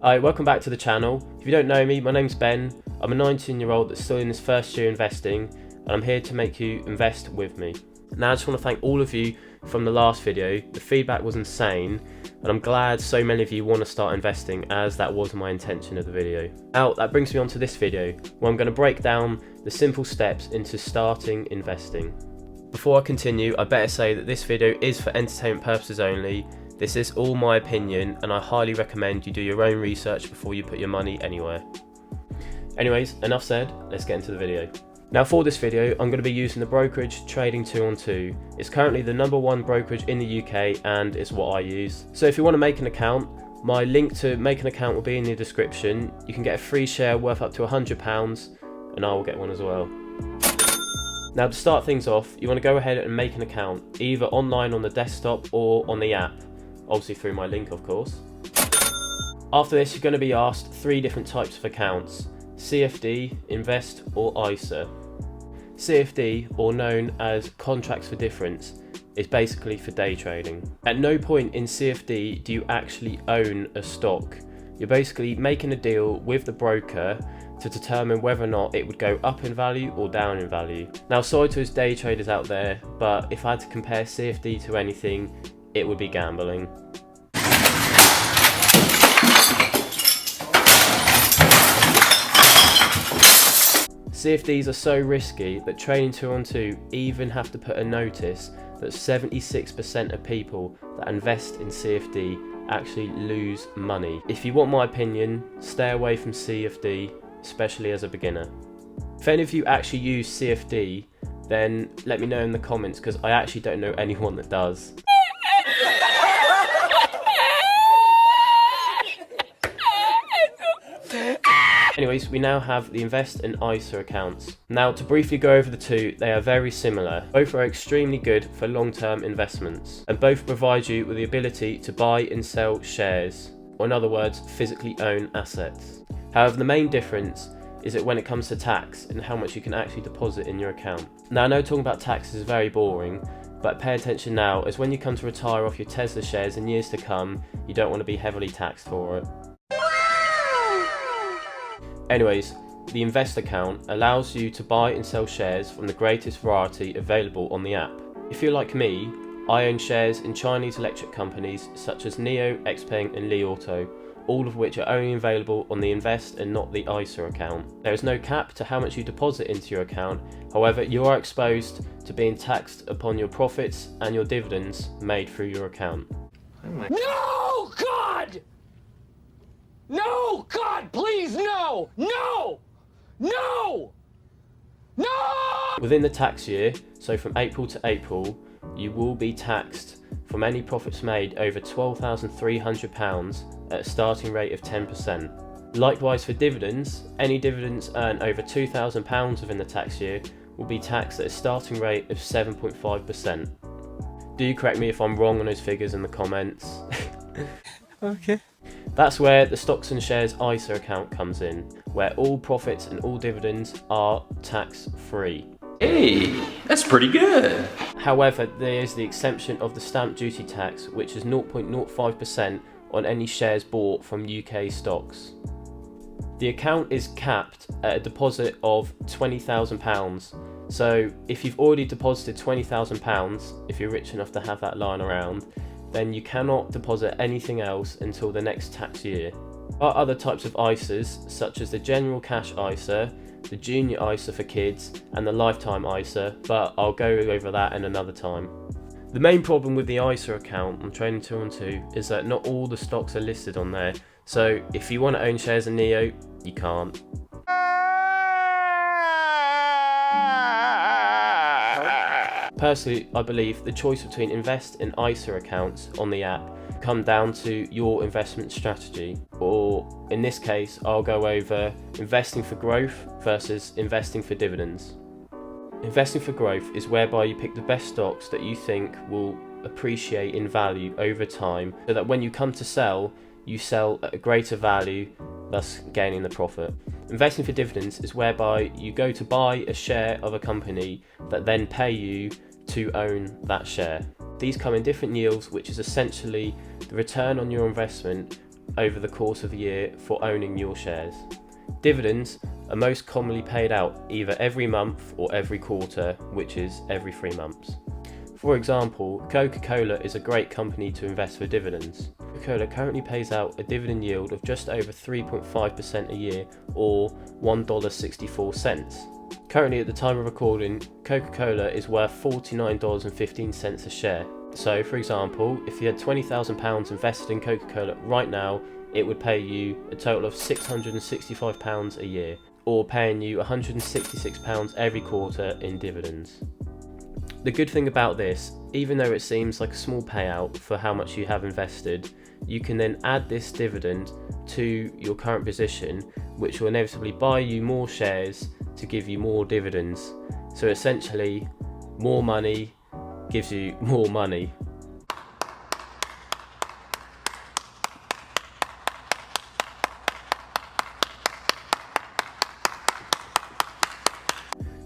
Hi, welcome back to the channel. If you don't know me, my name's Ben. I'm a 19-year-old that's still in his first year investing, and I'm here to make you invest with me. Now I just want to thank all of you from the last video. The feedback was insane, and I'm glad so many of you want to start investing, as that was my intention of the video. Now that brings me on to this video, where I'm going to break down the simple steps into starting investing. Before I continue, I better say that this video is for entertainment purposes only. This is all my opinion, and I highly recommend you do your own research before you put your money anywhere. Anyways, enough said, let's get into the video. Now for this video, I'm going to be using the brokerage Trading 2on2. It's currently the #1 brokerage in the UK and it's what I use. So if you want to make an account, my link to make an account will be in the description. You can get a free share worth up to £100 and I will get one as well. Now to start things off, you want to go ahead and make an account, either online on the desktop or on the app. Obviously through my link, of course. After this, you're going to be asked 3 different types of accounts: CFD, Invest or ISA. CFD, or known as Contracts for Difference, is basically for day trading. At no point in CFD do you actually own a stock. You're basically making a deal with the broker to determine whether or not it would go up in value or down in value. Now sorry to those day traders out there, but if I had to compare CFD to anything, it would be gambling. CFDs are so risky that Trading 2on2 even have to put a notice that 76% of people that invest in CFD actually lose money. If you want my opinion, stay away from CFD, especially as a beginner. If any of you actually use CFD, then let me know in the comments, because I actually don't know anyone that does. Anyways, we now have the Invest and ISA accounts. Now to briefly go over the two, they are very similar. Both are extremely good for long-term investments, and both provide you with the ability to buy and sell shares, or in other words, physically own assets. However, the main difference is that when it comes to tax and how much you can actually deposit in your account. Now I know talking about tax is very boring, but pay attention now, as when you come to retire off your Tesla shares in years to come, you don't want to be heavily taxed for it. Anyways, the Invest account allows you to buy and sell shares from the greatest variety available on the app. If you're like me, I own shares in Chinese electric companies such as NIO, XPeng and Li Auto, all of which are only available on the Invest and not the ISA account. There is no cap to how much you deposit into your account, however you are exposed to being taxed upon your profits and your dividends made through your account. No, God! No, God, please, no! No! No! No! Within the tax year, so from April to April, you will be taxed from any profits made over £12,300 at a starting rate of 10%. Likewise for dividends, any dividends earned over £2,000 within the tax year will be taxed at a starting rate of 7.5%. Do correct me if I'm wrong on those figures in the comments. Okay. That's where the Stocks and Shares ISA account comes in, where all profits and all dividends are tax-free. Hey, that's pretty good. However, there is the exemption of the stamp duty tax, which is 0.05% on any shares bought from UK stocks. The account is capped at a deposit of £20,000. So if you've already deposited £20,000, if you're rich enough to have that lying around, then you cannot deposit anything else until the next tax year. There are other types of ISAs, such as the General Cash ISA, the Junior ISA for kids, and the Lifetime ISA, but I'll go over that in another time. The main problem with the ISA account on Trading 2on2 is that not all the stocks are listed on there, so if you want to own shares in NIO, you can't. Personally, I believe the choice between Invest and ISA accounts on the app come down to your investment strategy, or in this case, I'll go over investing for growth versus investing for dividends. Investing for growth is whereby you pick the best stocks that you think will appreciate in value over time, so that when you come to sell, you sell at a greater value, thus gaining the profit. Investing for dividends is whereby you go to buy a share of a company that then pay you to own that share. These come in different yields, which is essentially the return on your investment over the course of a year for owning your shares. Dividends are most commonly paid out either every month or every quarter, which is every 3 months. For example, Coca-Cola is a great company to invest for dividends. Coca-Cola currently pays out a dividend yield of just over 3.5% a year, or $1.64. Currently, at the time of recording, Coca-Cola is worth $49.15 a share. So, for example, if you had £20,000 invested in Coca-Cola right now, it would pay you a total of £665 a year, or paying you £166 every quarter in dividends. The good thing about this, even though it seems like a small payout for how much you have invested, you can then add this dividend to your current position, which will inevitably buy you more shares to give you more dividends. So essentially, more money gives you more money.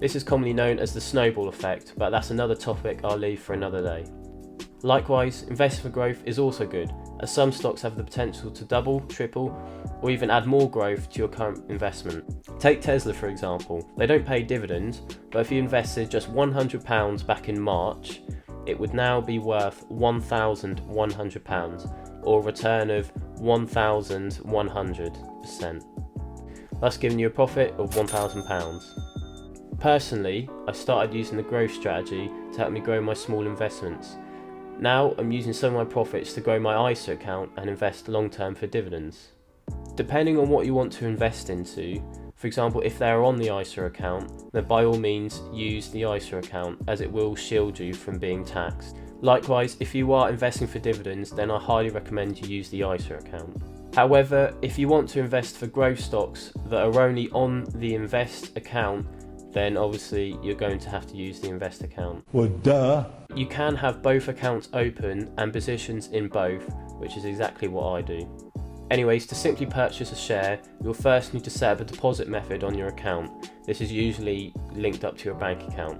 This is commonly known as the snowball effect, but that's another topic I'll leave for another day. Likewise, investing for growth is also good, as some stocks have the potential to double, triple, or even add more growth to your current investment. Take Tesla for example. They don't pay dividends, but if you invested just £100 back in March, it would now be worth £1,100, or a return of 1,100%. That's giving you a profit of £1,000. Personally, I started using the growth strategy to help me grow my small investments. Now I'm using some of my profits to grow my ISA account and invest long term for dividends. Depending on what you want to invest into, for example if they are on the ISA account, then by all means use the ISA account, as it will shield you from being taxed. Likewise, if you are investing for dividends, then I highly recommend you use the ISA account. However, if you want to invest for growth stocks that are only on the invest account, then obviously you're going to have to use the invest account. Well, duh. You can have both accounts open and positions in both, which is exactly what I do. Anyways, to simply purchase a share, you'll first need to set up a deposit method on your account. This is usually linked up to your bank account.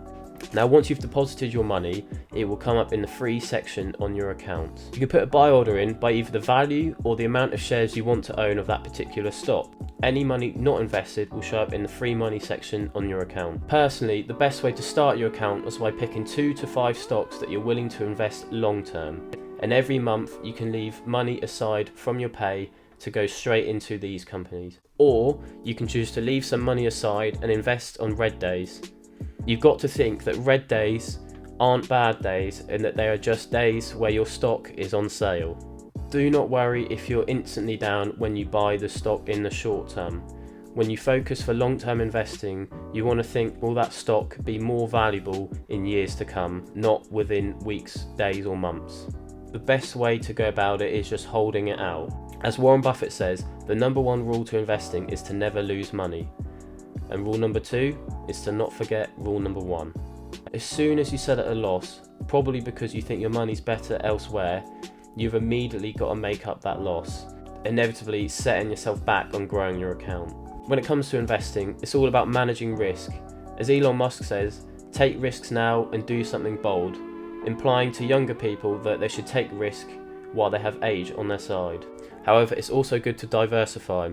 Now once you've deposited your money, it will come up in the free section on your account. You can put a buy order in by either the value or the amount of shares you want to own of that particular stock. Any money not invested will show up in the free money section on your account. Personally, the best way to start your account is by picking 2 to 5 stocks that you're willing to invest long term. And every month you can leave money aside from your pay to go straight into these companies. Or you can choose to leave some money aside and invest on red days. You've got to think that red days aren't bad days, and that they are just days where your stock is on sale. Do not worry if you're instantly down when you buy the stock in the short term. When you focus for long-term investing, you want to think, will that stock be more valuable in years to come, not within weeks, days or months. The best way to go about it is just holding it out. As Warren Buffett says, the number 1 rule to investing is to never lose money. And rule number 2 is to not forget rule number 1. As soon as you sell at a loss, probably because you think your money's better elsewhere, you've immediately got to make up that loss, inevitably setting yourself back on growing your account. When it comes to investing, it's all about managing risk. As Elon Musk says, take risks now and do something bold, implying to younger people that they should take risk while they have age on their side. However, it's also good to diversify,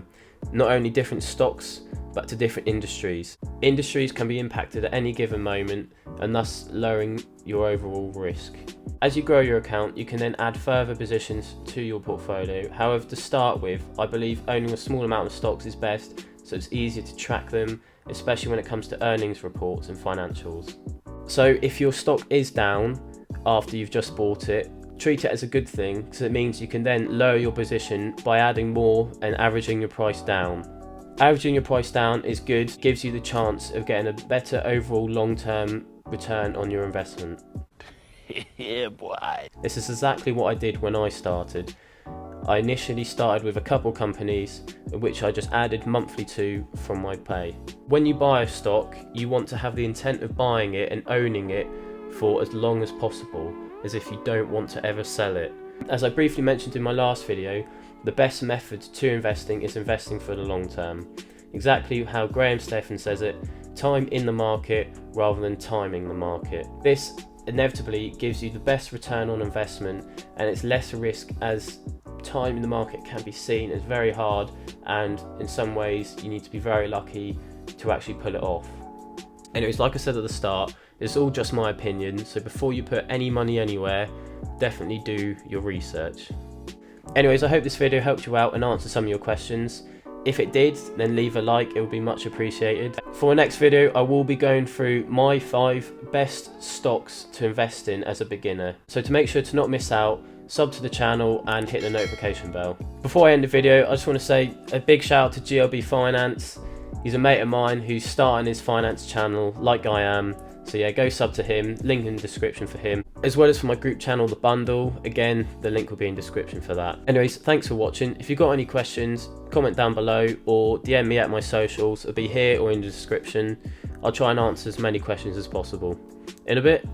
not only different stocks, but to different industries. Industries can be impacted at any given moment, and thus lowering your overall risk. As you grow your account, you can then add further positions to your portfolio. However, to start with, I believe owning a small amount of stocks is best, so it's easier to track them, especially when it comes to earnings reports and financials. So if your stock is down after you've just bought it, treat it as a good thing, because it means you can then lower your position by adding more and averaging your price down. Averaging your price down is good, gives you the chance of getting a better overall long-term return on your investment. Yeah, boy. This is exactly what I did when I started. I initially started with a couple companies, which I just added monthly to from my pay. When you buy a stock, you want to have the intent of buying it and owning it for as long as possible, as if you don't want to ever sell it. As I briefly mentioned in my last video, the best method to investing is investing for the long term. Exactly how Graham Stephan says it, time in the market rather than timing the market. This inevitably gives you the best return on investment, and it's less risk as timing the market can be seen as very hard, and in some ways you need to be very lucky to actually pull it off. Anyways, like I said at the start, it's all just my opinion, so before you put any money anywhere, definitely do your research. Anyways, I hope this video helped you out and answered some of your questions. If it did, then leave a like, it would be much appreciated. For the next video, I will be going through my 5 best stocks to invest in as a beginner. So to make sure to not miss out, sub to the channel and hit the notification bell. Before I end the video, I just want to say a big shout out to GLB Finance. He's a mate of mine who's starting his finance channel like I am. So yeah, go sub to him, link in the description for him. As well as for my group channel, The Bundle. Again, the link will be in description for that. Anyways, thanks for watching. If you've got any questions, comment down below or DM me at my socials. It'll be here or in the description. I'll try and answer as many questions as possible. In a bit.